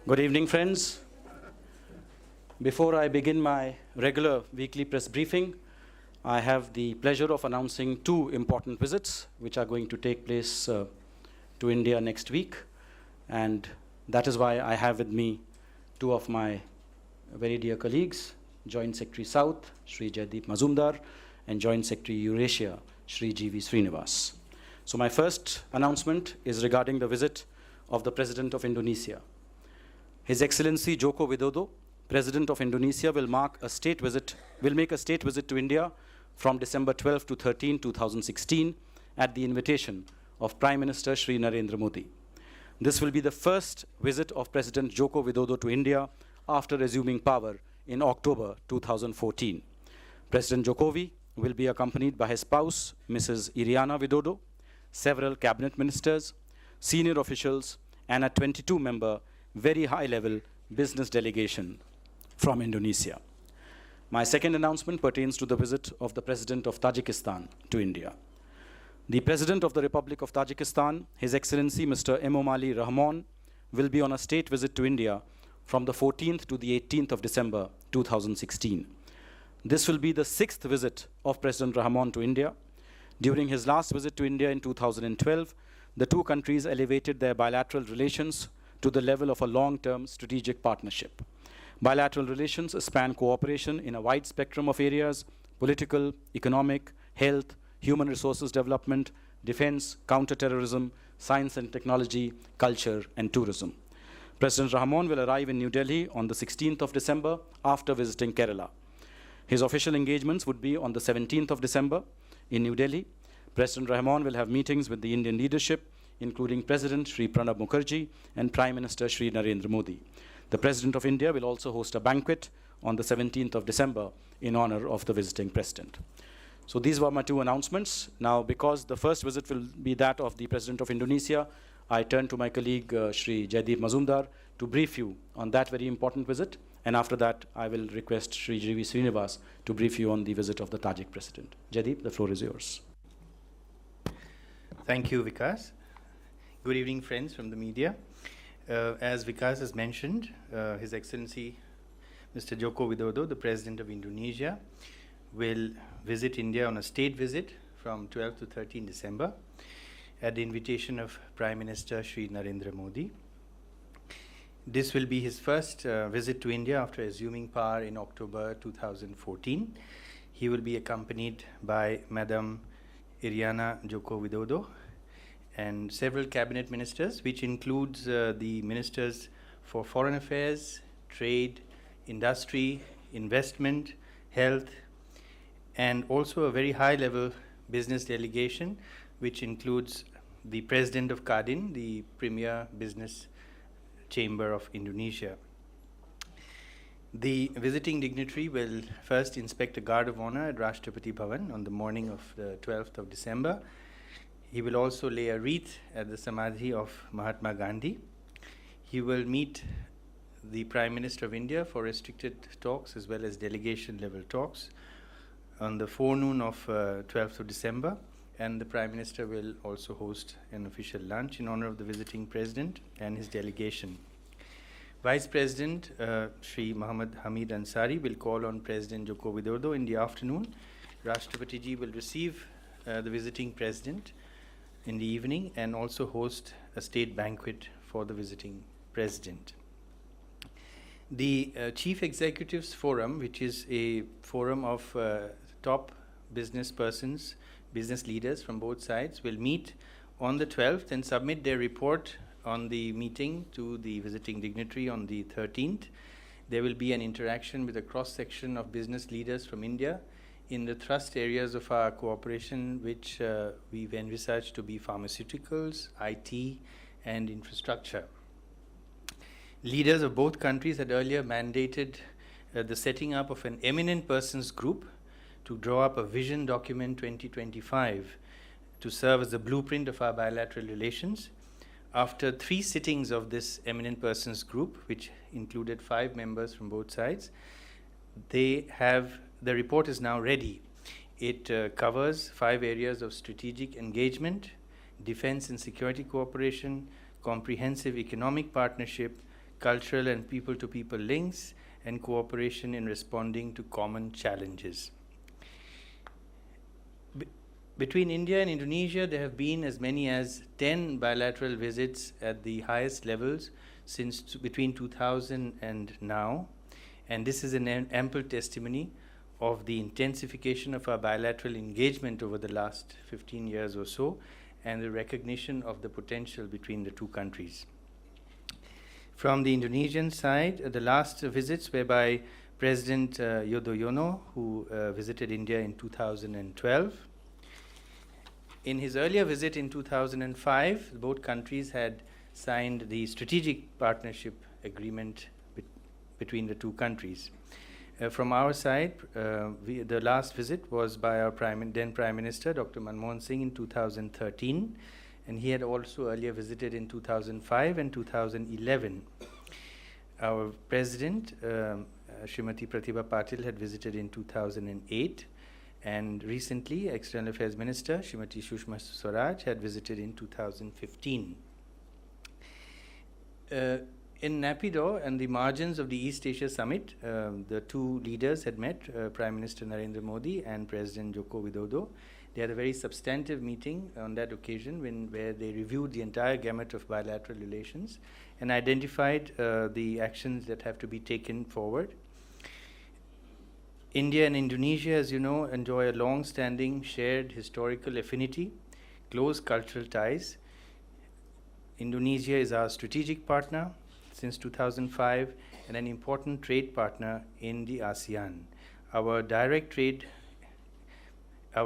Good evening, friends. Before I begin my regular weekly press briefing, I have the pleasure of announcing two important visits which are going to take place to India next week. And that is why I have with me two of my very dear colleagues, Joint Secretary South, Shri Jaideep Mazumdar, and Joint Secretary Eurasia, Shri G.V. Srinivas. So my first announcement is regarding the visit of the President of Indonesia. His Excellency Joko Widodo, President of Indonesia, will make a state visit to India from December 12 to 13, 2016, at the invitation of Prime Minister Shri Narendra Modi. This will be the first visit of President Joko Widodo to India after assuming power in October 2014. President Jokowi will be accompanied by his spouse, Mrs. Iriana Widodo, several cabinet ministers, senior officials, and a 22-member, very high-level business delegation from Indonesia. My second announcement pertains to the visit of the President of Tajikistan to India. The President of the Republic of Tajikistan, His Excellency Mr. Emomali Rahmon, will be on a state visit to India from the 14th to the 18th of December 2016. This will be the sixth visit of President Rahmon to India. During his last visit to India in 2012, the two countries elevated their bilateral relations to the level of a long-term strategic partnership. Bilateral relations span cooperation in a wide spectrum of areas: political, economic, health, human resources development, defense, counterterrorism, science and technology, culture, and tourism. President Rahmon will arrive in New Delhi on the 16th of December after visiting Kerala. His official engagements would be on the 17th of December in New Delhi. President Rahmon will have meetings with the Indian leadership, including President Shri Pranab Mukherjee and Prime Minister Shri Narendra Modi. The President of India will also host a banquet on the 17th of December in honor of the visiting President. So these were my two announcements. Now, because the first visit will be that of the President of Indonesia, I turn to my colleague Shri Jaideep Mazumdar to brief you on that very important visit. And after that, I will request Shri G.V. Srinivas to brief you on the visit of the Tajik President. Jaideep, the floor is yours. Thank you, Vikas. Good evening, friends from the media. As Vikas has mentioned, His Excellency Mr. Joko Widodo, the President of Indonesia, will visit India on a state visit from 12 to 13 December at the invitation of Prime Minister Shri Narendra Modi. This will be his first visit to India after assuming power in October 2014. He will be accompanied by Madam Iriana Joko Widodo and several cabinet ministers, which includes the ministers for foreign affairs, trade, industry, investment, health, and also a very high-level business delegation, which includes the president of Kadin, the premier business chamber of Indonesia. The visiting dignitary will first inspect a guard of honor at Rashtrapati Bhavan on the morning of the 12th of December. He will also lay a wreath at the Samadhi of Mahatma Gandhi. He will meet the Prime Minister of India for restricted talks as well as delegation level talks on the forenoon of 12th of December, and the Prime Minister will also host an official lunch in honor of the visiting President and his delegation. Vice President Shri Muhammad Hamid Ansari will call on President Joko Widodo in the afternoon. Rashtrapati Ji will receive the visiting President in the evening and also host a state banquet for the visiting President. The Chief Executives Forum, which is a forum of top business persons, business leaders from both sides, will meet on the 12th and submit their report on the meeting to the visiting dignitary on the 13th. There will be an interaction with a cross-section of business leaders from India in the thrust areas of our cooperation, which we've envisaged to be pharmaceuticals, IT, and infrastructure. Leaders of both countries had earlier mandated the setting up of an eminent persons group to draw up a vision document 2025 to serve as a blueprint of our bilateral relations. After 3 sittings of this eminent persons group, which included 5 members from both sides, the report is now ready. It covers 5 areas of strategic engagement: defense and security cooperation, comprehensive economic partnership, cultural and people-to-people links, and cooperation in responding to common challenges. Between India and Indonesia, there have been as many as 10 bilateral visits at the highest levels since between 2000 and now, and this is an ample testimony of the intensification of our bilateral engagement over the last 15 years or so, and the recognition of the potential between the two countries. From the Indonesian side, the last visits were by President Yudhoyono, who visited India in 2012. In his earlier visit in 2005, both countries had signed the strategic partnership agreement between the two countries. From our side, the last visit was by our then Prime Minister, Dr. Manmohan Singh, in 2013, and he had also earlier visited in 2005 and 2011. Our President, Srimati Pratibha Patil, had visited in 2008, and recently, External Affairs Minister, Srimati Sushma Swaraj, had visited in 2015. In Naypyidaw and the margins of the East Asia Summit, the two leaders had met, Prime Minister Narendra Modi and President Joko Widodo. They had a very substantive meeting on that occasion where they reviewed the entire gamut of bilateral relations and identified the actions that have to be taken forward. India and Indonesia, as you know, enjoy a long-standing shared historical affinity, close cultural ties. Indonesia is our strategic partner since 2005 and an important trade partner in the ASEAN. Our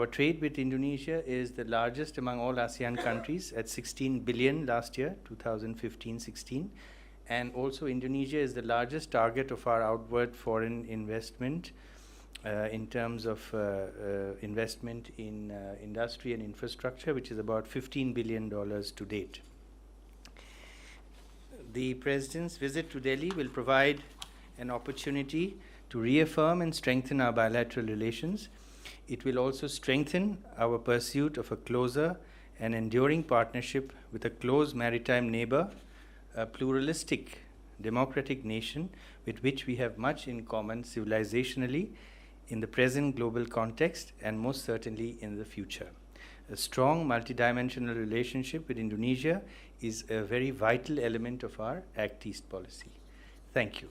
trade with Indonesia is the largest among all ASEAN countries at 16 billion last year, 2015-16. And also Indonesia is the largest target of our outward foreign investment in terms of investment in industry and infrastructure, which is about $15 billion to date. The President's visit to Delhi will provide an opportunity to reaffirm and strengthen our bilateral relations. It will also strengthen our pursuit of a closer and enduring partnership with a close maritime neighbor, a pluralistic, democratic nation with which we have much in common civilizationally in the present global context and most certainly in the future. A strong multidimensional relationship with Indonesia is a very vital element of our Act East policy. Thank you.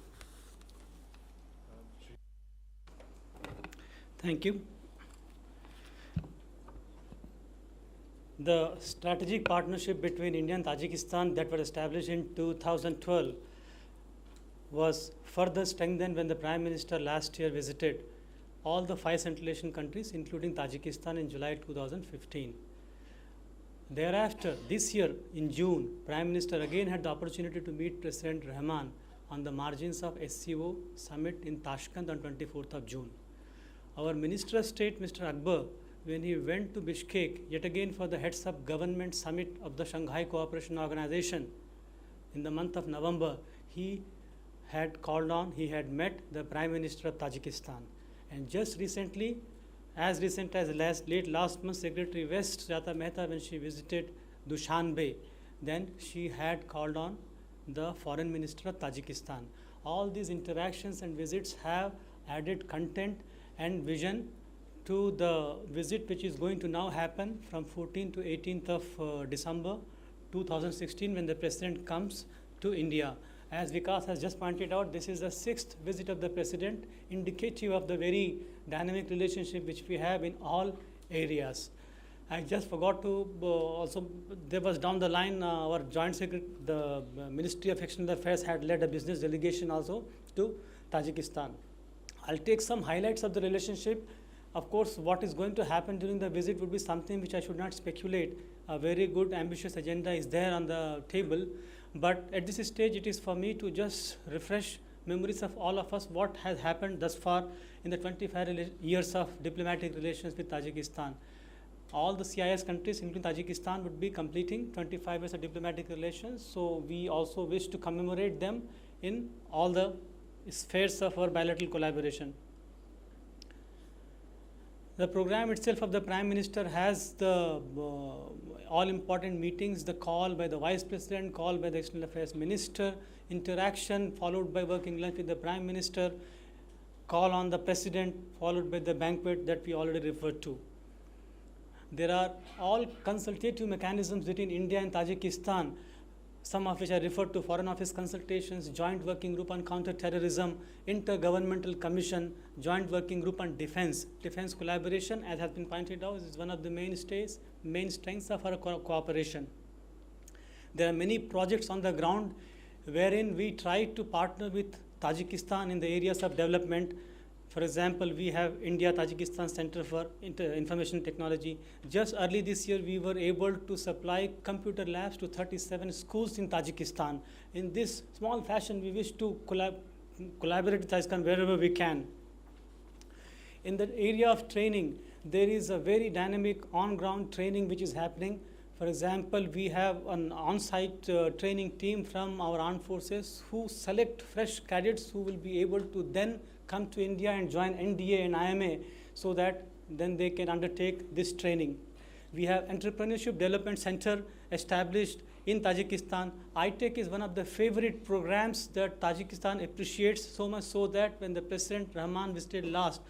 Thank you. The strategic partnership between India and Tajikistan that was established in 2012 was further strengthened when the Prime Minister last year visited all the 5 Central Asian countries, including Tajikistan, in July 2015. Thereafter, this year in June, Prime Minister again had the opportunity to meet President Rahman on the margins of SCO summit in Tashkent on 24th of June. Our Minister of State, Mr. Akbar, when he went to Bishkek yet again for the Heads of Government Summit of the Shanghai Cooperation Organization in the month of November, he had met the Prime Minister of Tajikistan. And just recently, as recent as late last month, Secretary West, Sujata Mehta, when she visited Dushanbe, then she had called on the Foreign Minister of Tajikistan. All these interactions and visits have added content and vision to the visit which is going to now happen from 14th to 18th of December 2016 when the President comes to India. As Vikas has just pointed out, this is the 6th visit of the President, indicative of the very dynamic relationship which we have in all areas. I just forgot to also, there was down the line, our Joint Secretary, the Ministry of External Affairs had led a business delegation also to Tajikistan. I'll take some highlights of the relationship. Of course, what is going to happen during the visit would be something which I should not speculate. A very good, ambitious agenda is there on the table. But at this stage, it is for me to just refresh memories of all of us what has happened thus far in the 25 years of diplomatic relations with Tajikistan. All the CIS countries, including Tajikistan, would be completing 25 years of diplomatic relations. So we also wish to commemorate them in all the spheres of our bilateral collaboration. The program itself of the Prime Minister has the all important meetings, the call by the Vice President, call by the External Affairs Minister, interaction followed by working lunch with the Prime Minister, call on the President, followed by the banquet that we already referred to. There are all consultative mechanisms between India and Tajikistan, some of which I referred to: Foreign Office consultations, Joint Working Group on Counter-Terrorism, Intergovernmental Commission, Joint Working Group on Defense. Defense collaboration, as has been pointed out, is one of the main strengths of our cooperation. There are many projects on the ground wherein we try to partner with Tajikistan in the areas of development. For example, we have India-Tajikistan Center for Information Technology. Just early this year, we were able to supply computer labs to 37 schools in Tajikistan. In this small fashion, we wish to collaborate with Tajikistan wherever we can. In the area of training, there is a very dynamic on-ground training which is happening. For example, we have an on-site training team from our armed forces who select fresh cadets who will be able to then come to India and join NDA and IMA so that then they can undertake this training. We have Entrepreneurship Development Center established in Tajikistan. ITEC is one of the favorite programs that Tajikistan appreciates, so much so that when the President Rahman visited last,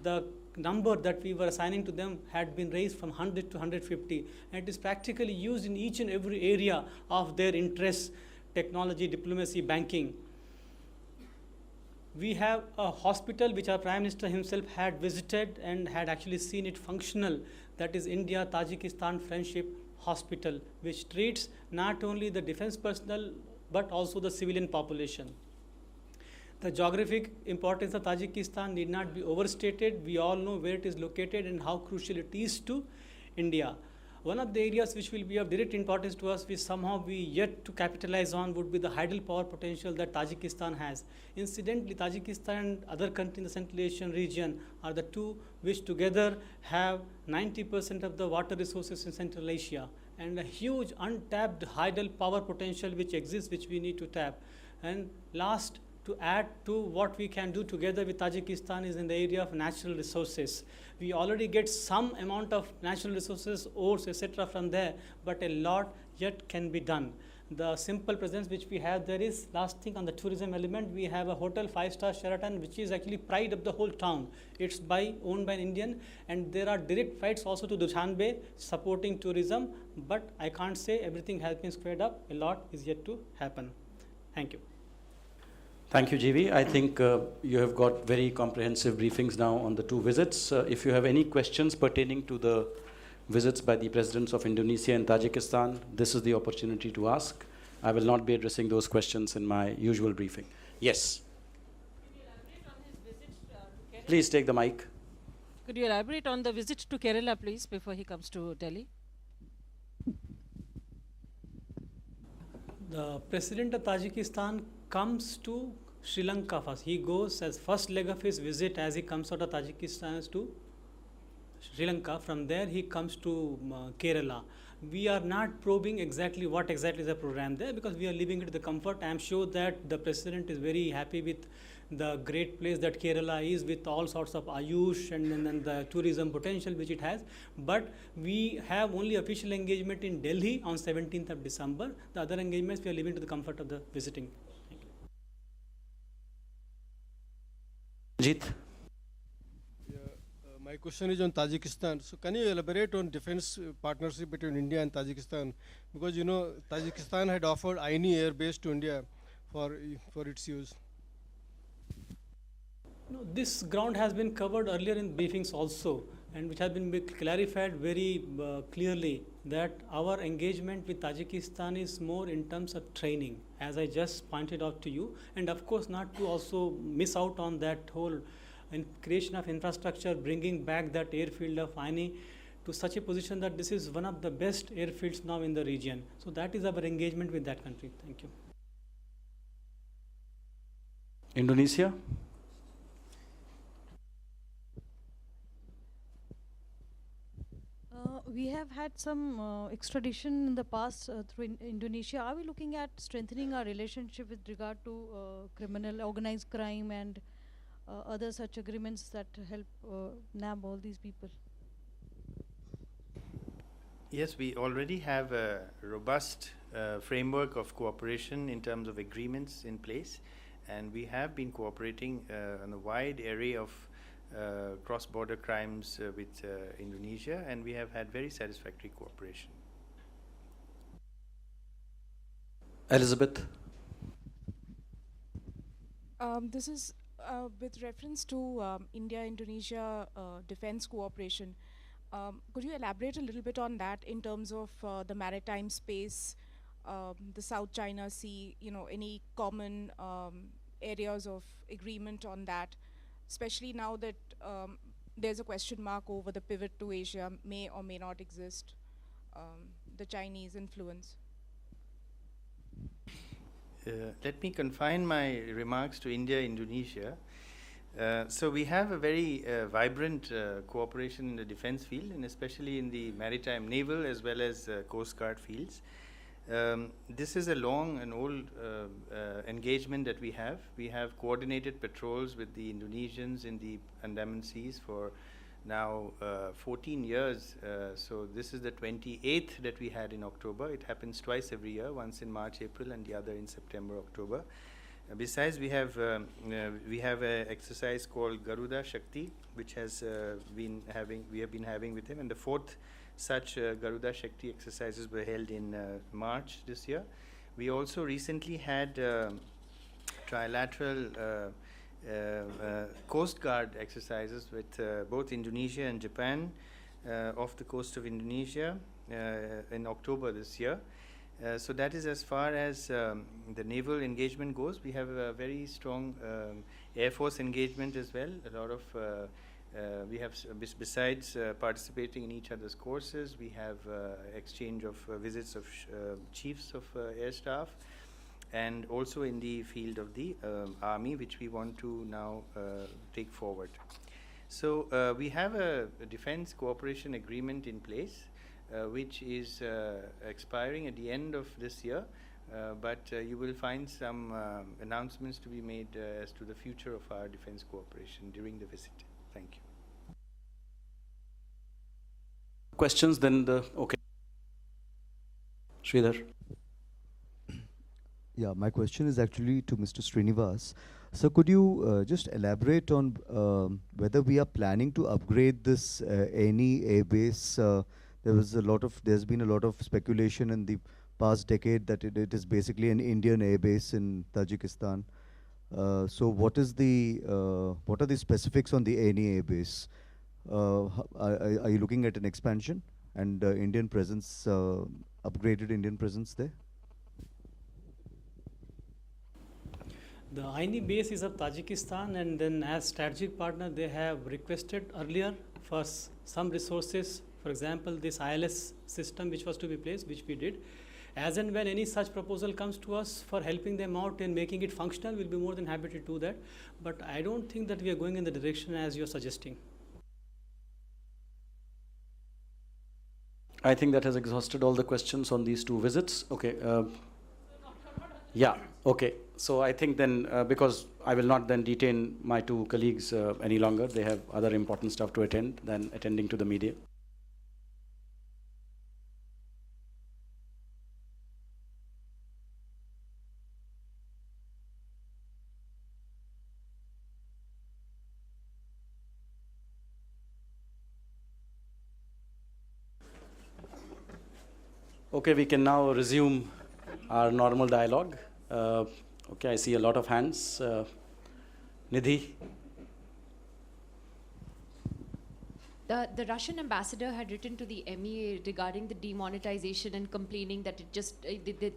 the number that we were assigning to them had been raised from 100 to 150. And it is practically used in each and every area of their interests: technology, diplomacy, banking. We have a hospital which our Prime Minister himself had visited and had actually seen it functional. That is India-Tajikistan Friendship Hospital, which treats not only the defense personnel but also the civilian population. The geographic importance of Tajikistan need not be overstated. We all know where it is located and how crucial it is to India. One of the areas which will be of direct importance to us, which somehow we yet to capitalize on, would be the hydel power potential that Tajikistan has. Incidentally, Tajikistan and other countries in the Central Asian region are the two which together have 90% of the water resources in Central Asia, and a huge untapped hydel power potential which exists, which we need to tap. And last, to add to what we can do together with Tajikistan, is in the area of natural resources. We already get some amount of natural resources, ores, etc. from there, but a lot yet can be done. The simple presence which we have there is, last thing on the tourism element, we have a hotel, 5-star Sheraton, which is actually pride of the whole town. It's owned by an Indian, and there are direct flights also to Dushanbe supporting tourism, but I can't say everything has been squared up. A lot is yet to happen. Thank you. Thank you, GV. I think you have got very comprehensive briefings now on the two visits. If you have any questions pertaining to the visits by the presidents of Indonesia and Tajikistan, this is the opportunity to ask. I will not be addressing those questions in my usual briefing. Yes. Could you elaborate on his visit to Kerala? Please take the mic. Could you elaborate on the visit to Kerala, please, before he comes to Delhi? The president of Tajikistan comes to Sri Lanka first. He goes as first leg of his visit as he comes out of Tajikistan to Sri Lanka. From there he comes to Kerala. We are not probing exactly what exactly is the program there, because we are leaving it to the comfort. I am sure that the president is very happy with the great place that Kerala is, with all sorts of Ayush and the tourism potential which it has. But we have only official engagement in Delhi on 17th of December. The other engagements we are leaving to the comfort of the visiting. Jeet. My question is on Tajikistan. So can you elaborate on defense partnership between India and Tajikistan? Because you know Tajikistan had offered Aini air base to India for its use. No, this ground has been covered earlier in briefings also, and which has been clarified very clearly that our engagement with Tajikistan is more in terms of training, as I just pointed out to you, and of course not to also miss out on that whole creation of infrastructure, bringing back that airfield of Aini to such a position that this is one of the best airfields now in the region. So that is our engagement with that country. Thank you. Indonesia. We have had some extradition in the past through Indonesia. Are we looking at strengthening our relationship with regard to criminal organized crime and other such agreements that help nab all these people? Yes, we already have a robust framework of cooperation in terms of agreements in place, and we have been cooperating on a wide array of cross-border crimes with Indonesia, and we have had very satisfactory cooperation. Elizabeth. This is with reference to India-Indonesia defense cooperation. Could you elaborate a little bit on that in terms of the maritime space, the South China Sea, any common areas of agreement on that, especially now that there's a question mark over the pivot to Asia may or may not exist, the Chinese influence? Let me confine my remarks to India-Indonesia. So we have a very vibrant cooperation in the defense field, and especially in the maritime, naval, as well as Coast Guard fields. This is a long and old engagement that we have. We have coordinated patrols with the Indonesians in the Andaman Seas for now 14 years. So this is the 28th that we had in October. It happens twice every year, once in March, April, and the other in September, October. Besides, we have an exercise called Garuda Shakti, which has we have been having with him, and the fourth such Garuda Shakti exercises were held in March this year. We also recently had trilateral Coast Guard exercises with both Indonesia and Japan off the coast of Indonesia in October this year. So that is as far as the naval engagement goes. We have a very strong Air Force engagement as well. A lot of we have, besides participating in each other's courses, we have exchange of visits of chiefs of air staff, and also in the field of the army, which we want to now take forward. So we have a defense cooperation agreement in place, which is expiring at the end of this year, but you will find some announcements to be made as to the future of our defense cooperation during the visit. Thank you. Questions, then okay. Sridhar. Yeah, my question is actually to Mr. Srinivas. So could you just elaborate on whether we are planning to upgrade this any air base? There's been a lot of speculation in the past decade that it is basically an Indian air base in Tajikistan. So what are the specifics on the any air base? Are you looking at an expansion and Indian presence, upgraded Indian presence there? The Aini base is of Tajikistan, and then as strategic partner, they have requested earlier for some resources. For example, this ILS system which was to be placed, which we did. As and when any such proposal comes to us for helping them out and making it functional, we'll be more than happy to do that. But I don't think that we are going in the direction as you're suggesting. I think that has exhausted all the questions on these two visits. Okay. Yeah, okay. So I think then, because I will not then detain my two colleagues any longer, they have other important stuff to attend than attending to the media. Okay, we can now resume our normal dialogue. Okay, I see a lot of hands. Nidhi? The Russian ambassador had written to the MEA regarding the demonetization and complaining that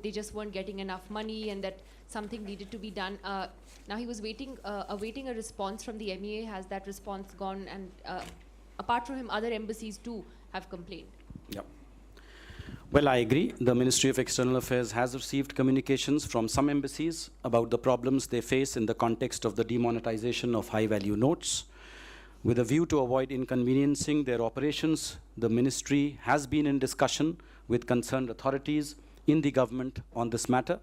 they just weren't getting enough money and that something needed to be done. Now he was awaiting a response from the MEA. Has that response gone? And apart from him, other embassies too have complained. Yeah. Well, I agree. The Ministry of External Affairs has received communications from some embassies about the problems they face in the context of the demonetization of high-value notes. With a view to avoid inconveniencing their operations, the ministry has been in discussion with concerned authorities in the government on this matter.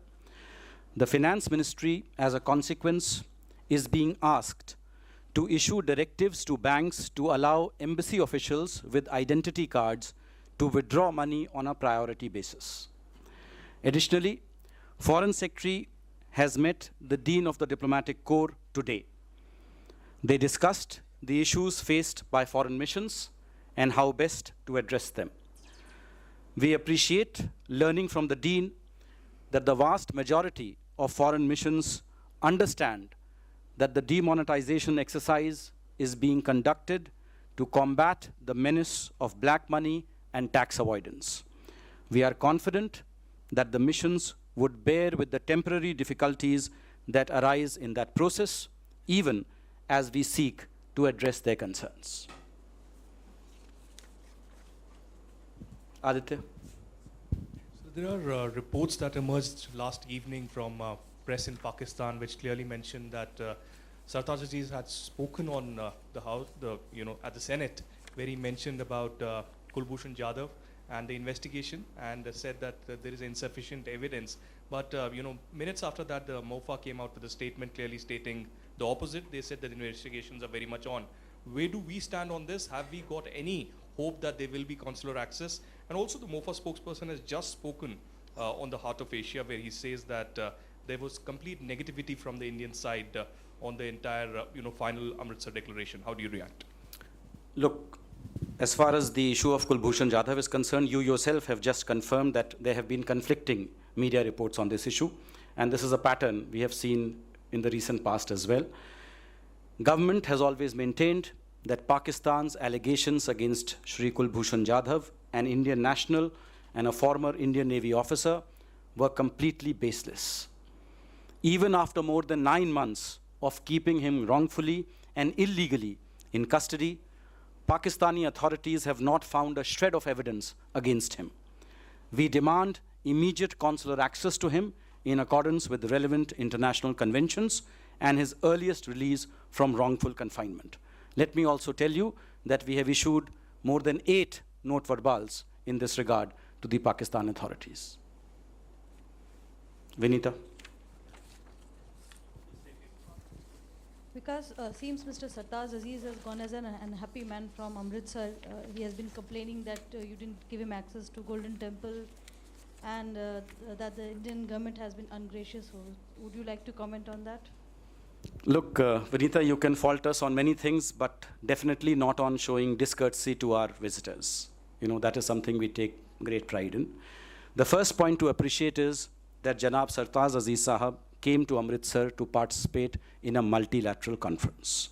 The Finance Ministry, as a consequence, is being asked to issue directives to banks to allow embassy officials with identity cards to withdraw money on a priority basis. Additionally, Foreign Secretary has met the Dean of the Diplomatic Corps today. They discussed the issues faced by foreign missions and how best to address them. We appreciate learning from the Dean that the vast majority of foreign missions understand that the demonetization exercise is being conducted to combat the menace of black money and tax avoidance. We are confident that the missions would bear with the temporary difficulties that arise in that process, even as we seek to address their concerns. Aditya? So there are reports that emerged last evening from press in Pakistan, which clearly mentioned that Sartaj Aziz had spoken on the House, at the Senate, where he mentioned about Kulbhushan Jadhav and the investigation, and said that there is insufficient evidence. But minutes after that, the MOFA came out with a statement clearly stating the opposite. They said that investigations are very much on. Where do we stand on this? Have we got any hope that there will be consular access? And also, the MOFA spokesperson has just spoken on the Heart of Asia, where he says that there was complete negativity from the Indian side on the entire, final Amritsar declaration. How do you react? Look, as far as the issue of Kulbhushan Jadhav is concerned, you yourself have just confirmed that there have been conflicting media reports on this issue, and this is a pattern we have seen in the recent past as well. Government has always maintained that Pakistan's allegations against Shri Kulbhushan Jadhav, an Indian national and a former Indian Navy officer, were completely baseless. Even after more than 9 months of keeping him wrongfully and illegally in custody, Pakistani authorities have not found a shred of evidence against him. We demand immediate consular access to him in accordance with relevant international conventions and his earliest release from wrongful confinement. Let me also tell you that we have issued more than 8 note verbals in this regard to the Pakistan authorities. Vinita? Because seems Mr. Sartaj Aziz has gone as an unhappy man from Amritsar. He has been complaining that you didn't give him access to Golden Temple and that the Indian government has been ungracious. So would you like to comment on that? Look, Vinita, you can fault us on many things, but definitely not on showing discourtesy to our visitors. That is something we take great pride in. The first point to appreciate is that Janab Sartaj Aziz Sahab came to Amritsar to participate in a multilateral conference.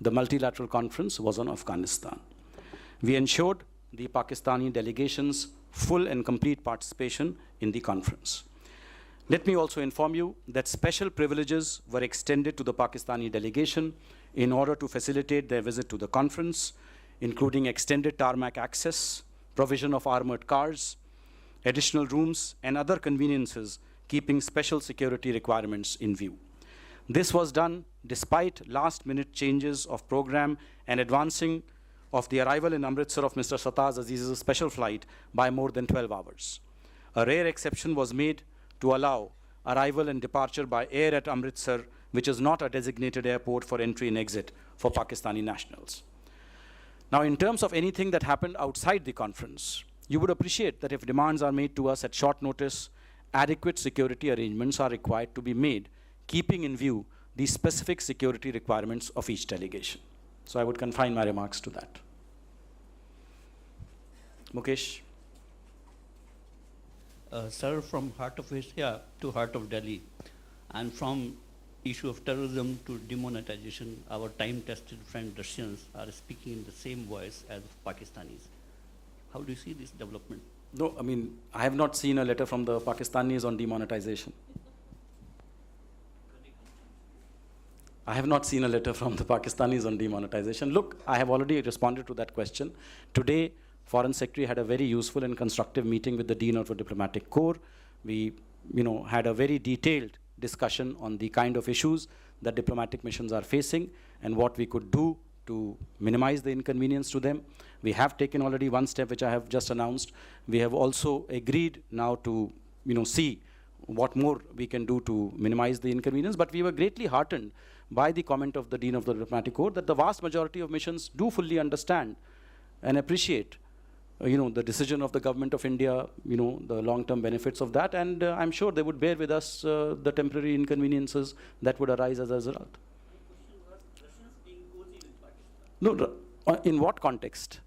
The multilateral conference was on Afghanistan. We ensured the Pakistani delegation's full and complete participation in the conference. Let me also inform you that special privileges were extended to the Pakistani delegation in order to facilitate their visit to the conference, including extended tarmac access, provision of armored cars, additional rooms, and other conveniences, keeping special security requirements in view. This was done despite last-minute changes of program and advancing of the arrival in Amritsar of Mr. Sartaj Aziz's special flight by more than 12 hours. A rare exception was made to allow arrival and departure by air at Amritsar, which is not a designated airport for entry and exit for Pakistani nationals. Now, in terms of anything that happened outside the conference, you would appreciate that if demands are made to us at short notice, adequate security arrangements are required to be made, keeping in view the specific security requirements of each delegation. So I would confine my remarks to that. Mukesh? Sir, from Heart of Asia to Heart of Delhi, and from issue of terrorism to demonetization, our time-tested friend Russians are speaking in the same voice as Pakistanis. How do you see this development? No, I have not seen a letter from the Pakistanis on demonetization. I have not seen a letter from the Pakistanis on demonetization. Look, I have already responded to that question. Today, Foreign Secretary had a very useful and constructive meeting with the Dean of the Diplomatic Corps. We, had a very detailed discussion on the kind of issues that diplomatic missions are facing and what we could do to minimize the inconvenience to them. We have taken already one step, which I have just announced. We have also agreed now to, see what more we can do to minimize the inconvenience. But we were greatly heartened by the comment of the Dean of the Diplomatic Corps that the vast majority of missions do fully understand and appreciate the decision of the government of India, the long-term benefits of that, and I'm sure they would bear with us the temporary inconveniences that would arise as a result. No, in what context?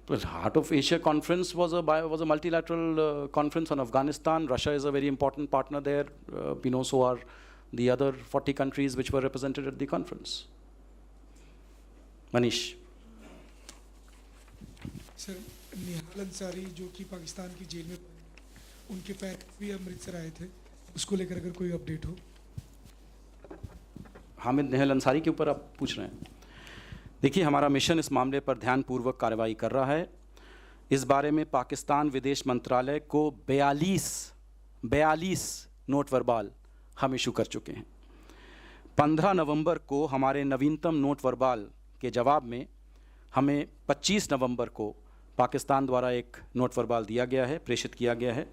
Well, Heart of Asia conference was a multilateral conference on Afghanistan. Russia is a very important partner there. So are the other 40 countries which were represented at the conference. Manish. Sir Nihal Ansari जो कि पाकिस्तान की jail में उनके parents भी अमृतसर आए थे उसको लेकर अगर कोई अपडेट हो हामिद नेहल अंसारी के ऊपर आप पूछ रहे हैं। देखिए, हमारा मिशन इस मामले पर ध्यानपूर्वक कार्रवाई कर रहा है। इस बारे में पाकिस्तान विदेश मंत्रालय को 42 नोट वर्बाल हम इशू कर चुके हैं। 15 नवंबर को हमारे नवीनतम नोट वर्बाल के जवाब में हमें 25 नवंबर को पाकिस्तान द्वारा एक नोट वर्बाल दिया गया है, प्रेषित किया गया है।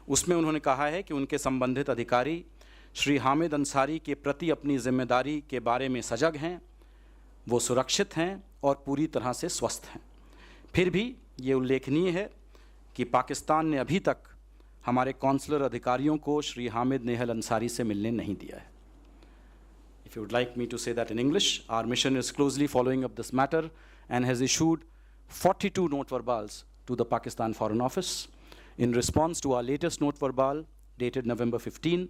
उसमें उन्होंने कहा है कि उनके संबंधित अधिकारी श्री हामिद अंसारी के प्रति अपनी जिम्मेदारी के बारे में सजग हैं, वो सुरक्षित हैं और पूरी तरह से स्वस्थ हैं। फिर भी ये उल्लेखनीय है कि पाकिस्तान ने अभी तक हमारे कॉन्सुलर अधिकारियों को श्री हामिद नेहल अंसारी से मिलने नहीं दिया है। If you would like me to say that in English, our mission is closely following up this matter and has issued 42 note verbals to the Pakistan Foreign Office. In response to our latest note verbal dated November 15,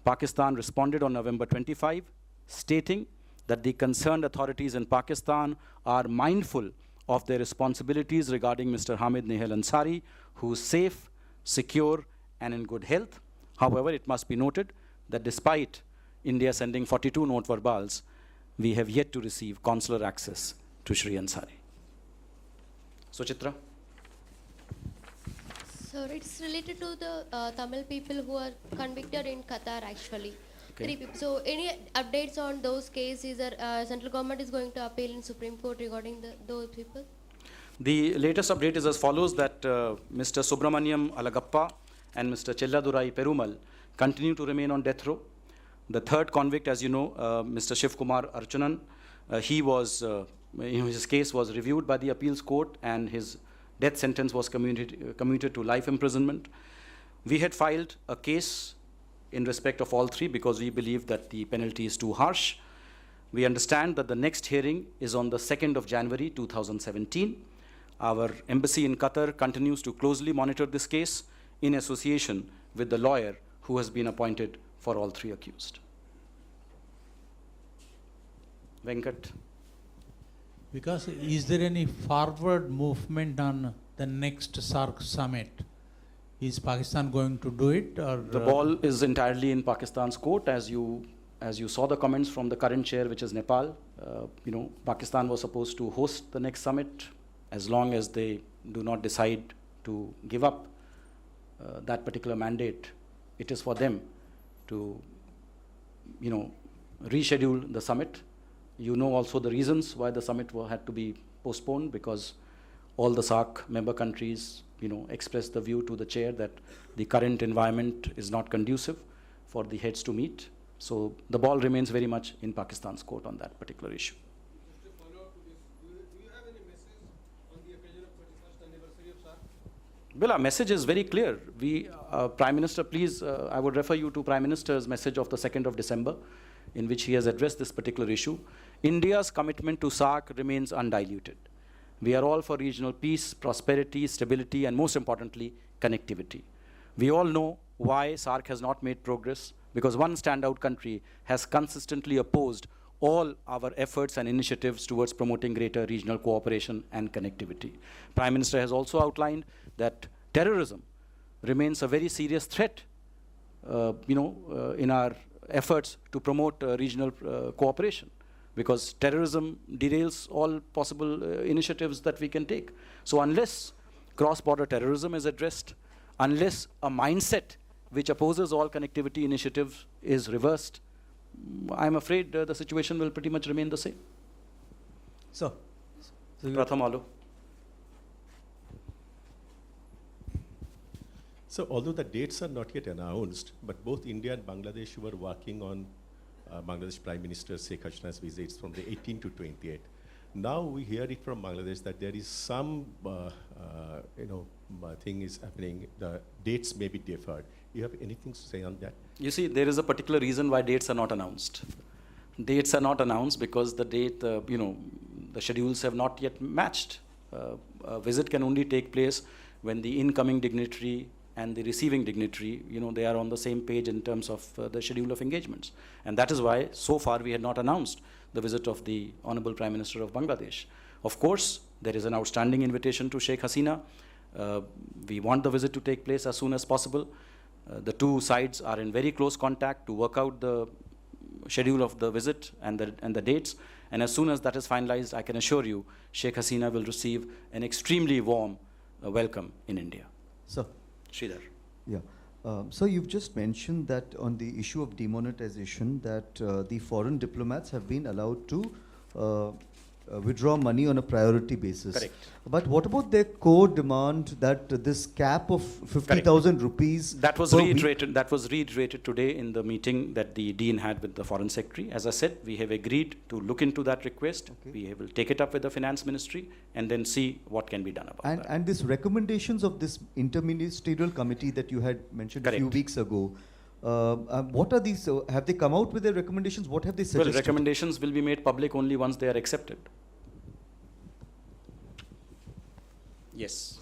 Pakistan responded on November 25, stating that the concerned authorities in Pakistan are mindful of their responsibilities regarding Mr. Hamid Nehal Ansari, who is safe, secure, and in good health. However, it must be noted that despite India sending 42 note verbals, we have yet to receive consular access to Shri Ansari. Suchitra? Sir, it's related to the Tamil people who are convicted in Qatar actually. Okay. 3 people. So any updates on those cases? Central government is going to appeal in Supreme Court regarding those people? The latest update is as follows, that Mr. Subramaniam Alagappa and Mr. Chelladurai Perumal continue to remain on death row. The third convict, as you know, Mr. Shiv Kumar Archunan, his case was reviewed by the appeals court and his death sentence was commuted to life imprisonment. We had filed a case in respect of all three because we believe that the penalty is too harsh. We understand that the next hearing is on the 2nd of January 2017. Our embassy in Qatar continues to closely monitor this case in association with the lawyer who has been appointed for all three accused. Venkat. Because is there any forward movement on the next SAARC summit? Is Pakistan going to do it, or the ball is entirely in Pakistan's court? As you saw the comments from the current chair, which is Nepal, Pakistan was supposed to host the next summit. As long as they do not decide to give up that particular mandate, it is for them to reschedule the summit. You know also the reasons why the summit had to be postponed, because all the SAARC member countries expressed the view to the chair that the current environment is not conducive for the heads to meet. So the ball remains very much in Pakistan's court on that particular issue. Just to follow up to this, do you have any message on the occasion of 31st anniversary of SAARC? Well, our message is very clear. Prime Minister, please, I would refer you to Prime Minister's message of the 2nd of December, in which he has addressed this particular issue. India's commitment to SAARC remains undiluted. We are all for regional peace, prosperity, stability, and most importantly, connectivity. We all know why SAARC has not made progress, because one standout country has consistently opposed all our efforts and initiatives towards promoting greater regional cooperation and connectivity. Prime Minister has also outlined that terrorism remains a very serious threat, in our efforts to promote regional cooperation, because terrorism derails all possible initiatives that we can take. So unless cross-border terrorism is addressed, unless a mindset which opposes all connectivity initiatives is reversed, I'm afraid the situation will pretty much remain the same. So Pratham Alu. So although the dates are not yet announced, but both India and Bangladesh were working on Bangladesh Prime Minister Sheikh Hasina's visits from the 18th to 28th. Now we hear it from Bangladesh that there is some, thing is happening. The dates may be deferred. You have anything to say on that? You see, there is a particular reason why dates are not announced. Dates are not announced because the date, the schedules have not yet matched. A visit can only take place when the incoming dignitary and the receiving dignitary, they are on the same page in terms of the schedule of engagements. And that is why, so far, we had not announced the visit of the Honorable Prime Minister of Bangladesh. Of course, there is an outstanding invitation to Sheikh Hasina. We want the visit to take place as soon as possible. The two sides are in very close contact to work out the schedule of the visit and the dates. And as soon as that is finalized, I can assure you, Sheikh Hasina will receive an extremely warm welcome in India. Sir. Sridhar. Yeah. So you've just mentioned that on the issue of demonetization, that the foreign diplomats have been allowed to withdraw money on a priority basis. Correct. But what about their core demand that this cap of 50,000 rupees? That was reiterated. That was reiterated today in the meeting that the Dean had with the Foreign Secretary. As I said, we have agreed to look into that request. Okay. We will take it up with the Finance Ministry and then see what can be done about that. And these recommendations of this interministerial committee that you had mentioned Correct. a few weeks ago. What are these? Have they come out with their recommendations? What have they suggested? Well, recommendations will be made public only once they are accepted. Yes.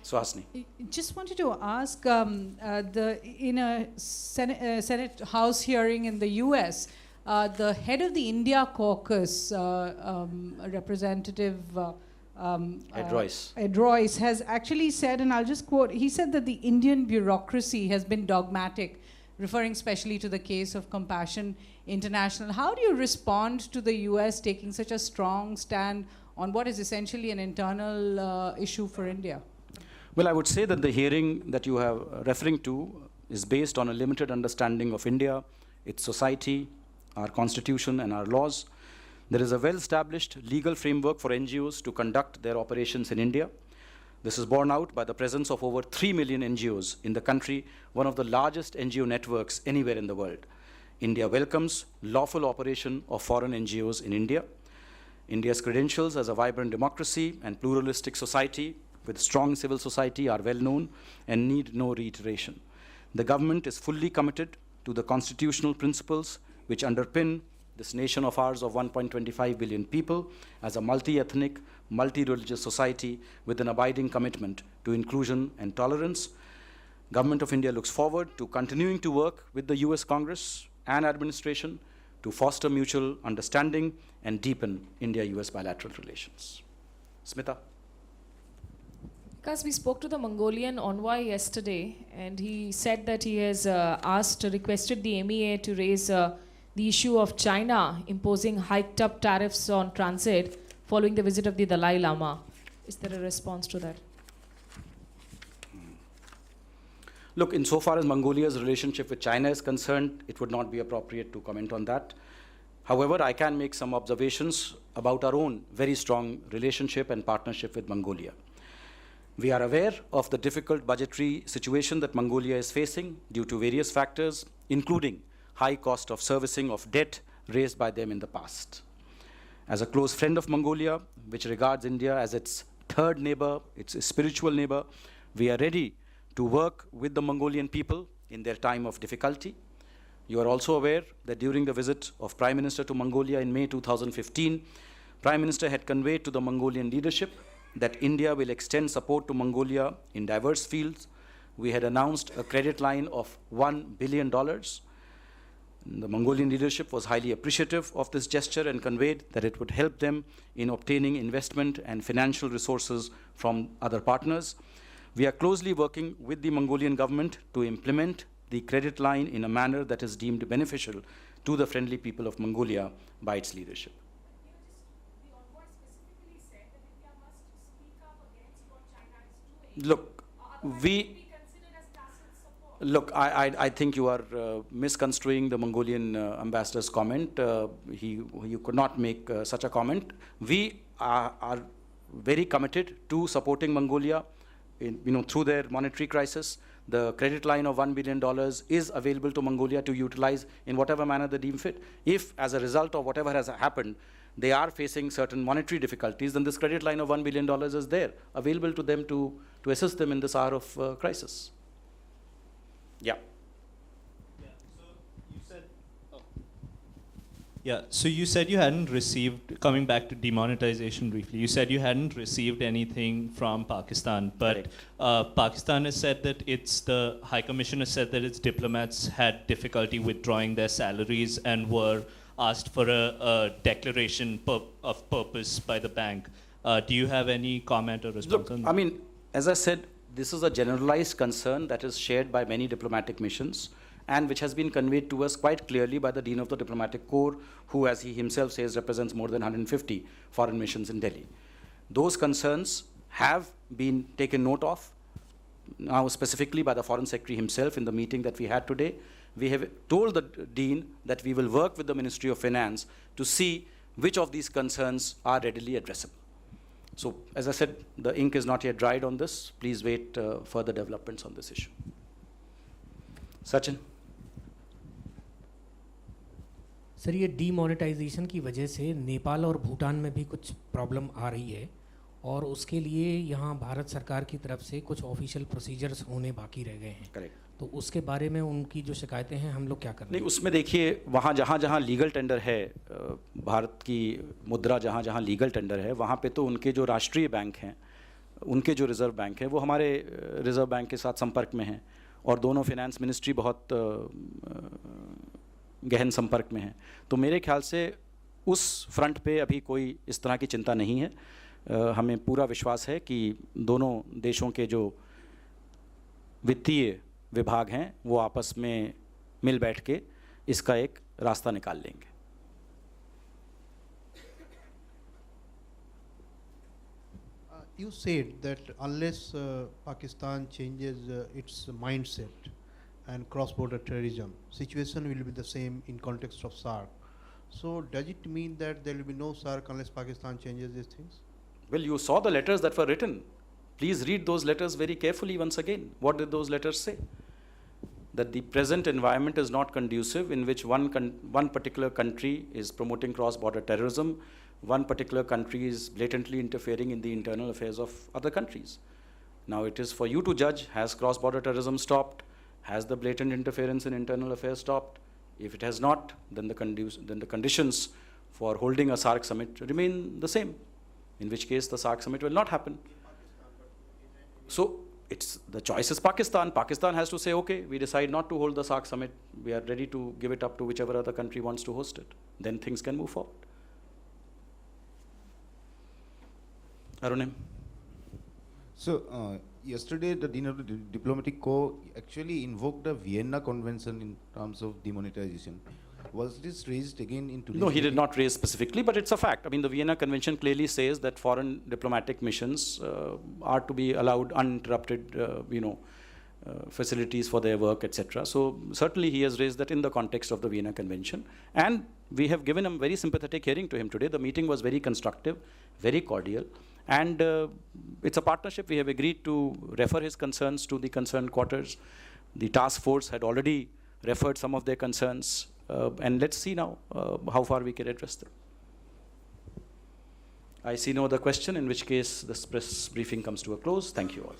Suhasini. Just wanted to ask, in a Senate House hearing in the US, the head of the India caucus, Representative Ed Royce has actually said, and I'll just quote, he said that the Indian bureaucracy has been dogmatic, referring especially to the case of Compassion International. How do you respond to the US taking such a strong stand on what is essentially an internal issue for India? Well, I would say that the hearing that you are referring to is based on a limited understanding of India, its society, our constitution and our laws. There is a well-established legal framework for NGOs to conduct their operations in India. This is borne out by the presence of over 3 million NGOs in the country, one of the largest NGO networks anywhere in the world. India welcomes lawful operation of foreign NGOs in India. India's credentials as a vibrant democracy and pluralistic society with strong civil society are well known and need no reiteration. The government is fully committed to the constitutional principles which underpin this nation of ours of 1.25 billion people as a multi-ethnic, multi-religious society with an abiding commitment to inclusion and tolerance. Government of India looks forward to continuing to work with the US Congress and administration to foster mutual understanding and deepen India-US bilateral relations. Smita. Because we spoke to the Mongolian envoy yesterday, and he said that he has requested the MEA to raise the issue of China imposing hiked up tariffs on transit following the visit of the Dalai Lama. Is there a response to that? Look, insofar as Mongolia's relationship with China is concerned, it would not be appropriate to comment on that. However, I can make some observations about our own very strong relationship and partnership with Mongolia. We are aware of the difficult budgetary situation that Mongolia is facing due to various factors, including high cost of servicing of debt raised by them in the past. As a close friend of Mongolia, which regards India as its third neighbor, its spiritual neighbor, we are ready to work with the Mongolian people in their time of difficulty. You are also aware that during the visit of Prime Minister to Mongolia in May 2015, Prime Minister had conveyed to the Mongolian leadership that India will extend support to Mongolia in diverse fields. We had announced a credit line of $1 billion. The Mongolian leadership was highly appreciative of this gesture and conveyed that it would help them in obtaining investment and financial resources from other partners. We are closely working with the Mongolian government to implement the credit line in a manner that is deemed beneficial to the friendly people of Mongolia by its leadership. I think you are misconstruing the Mongolian ambassador's comment. You could not make such a comment. We are very committed to supporting Mongolia through their monetary crisis. The credit line of $1 billion is available to Mongolia to utilize in whatever manner they deem fit. If, as a result of whatever has happened, they are facing certain monetary difficulties, then this credit line of $1 billion is there, available to them to assist them in this hour of crisis. Yeah. Yeah, so you said you hadn't received, coming back to demonetization briefly, you said you hadn't received anything from Pakistan, but Pakistan has said that the High Commissioner said that its diplomats had difficulty withdrawing their salaries and were asked for a declaration of purpose by the bank. Do you have any comment or response on that? I mean, as I said, this is a generalized concern that is shared by many diplomatic missions, and which has been conveyed to us quite clearly by the Dean of the Diplomatic Corps, who, as he himself says, represents more than 150 foreign missions in Delhi. Those concerns have been taken note of, now specifically by the Foreign Secretary himself in the meeting that we had today. We have told the Dean that we will work with the Ministry of Finance to see which of these concerns are readily addressable. So, as I said, the ink is not yet dried on this. Please wait further developments on this issue. Sachin? Sir, ये demonetisation की वजह से नेपाल और भूटान में भी कुछ problem आ रही है, और उसके लिए यहाँ भारत सरकार की तरफ से कुछ ऑफिशियल प्रोसीजर्स होने बाकी रह गए हैं. करेक्ट. तो उसके बारे में उनकी जो शिकायतें हैं, हम लोग क्या कर रहे हैं? नहीं, उसमें देखिए, वहाँ जहाँ लीगल टेंडर है, भारत की मुद्रा जहाँ लीगल टेंडर है, वहाँ पे तो उनके जो राष्ट्रीय बैंक हैं, उनके जो रिजर्व बैंक है, वो हमारे रिजर्व बैंक के साथ संपर्क में हैं, और दोनों फिनेंस मिनिस्ट्री बहुत गहन संपर्क में है. तो मेरे ख्याल से उस फ्रंट पे अभी कोई इस तरह की चिंता नहीं है. हमें पूरा विश्वास है कि दोनों देशों के जो वित्तीय विभाग हैं वो आपस में मिल बैठ के इसका एक रास्ता निकाल लेंगे. You said that unless Pakistan changes its mindset and cross-border terrorism, situation will be the same in context of SARC. So does it mean that there will be no SARC unless Pakistan changes these things? Well, you saw the letters that were written. Please read those letters very carefully once again. What did those letters say? That the present environment is not conducive, in which one particular country is promoting cross-border terrorism, one particular country is blatantly interfering in the internal affairs of other countries. Now it is for you to judge, has cross-border terrorism stopped? Has the blatant interference in internal affairs stopped? If it has not, then the conditions for holding a SARC summit remain the same, in which case the SARC summit will not happen. So the choice is Pakistan. Pakistan has to say, okay, we decide not to hold the SARC summit. We are ready to give it up to whichever other country wants to host it. Then things can move forward. Arunim? So, yesterday the Dean of the Diplomatic Corps actually invoked the Vienna Convention in terms of demonetization. Was this raised again in today's No, he did meeting? not raise specifically, but it's a fact. I mean, the Vienna Convention clearly says that foreign diplomatic missions are to be allowed uninterrupted, facilities for their work, etc. So certainly he has raised that in the context of the Vienna Convention. And we have given a very sympathetic hearing to him today. The meeting was very constructive, very cordial. And it's a partnership. We have agreed to refer his concerns to the concerned quarters. The task force had already referred some of their concerns. And let's see now how far we can address them. I see no other question, in which case this press briefing comes to a close. Thank you all.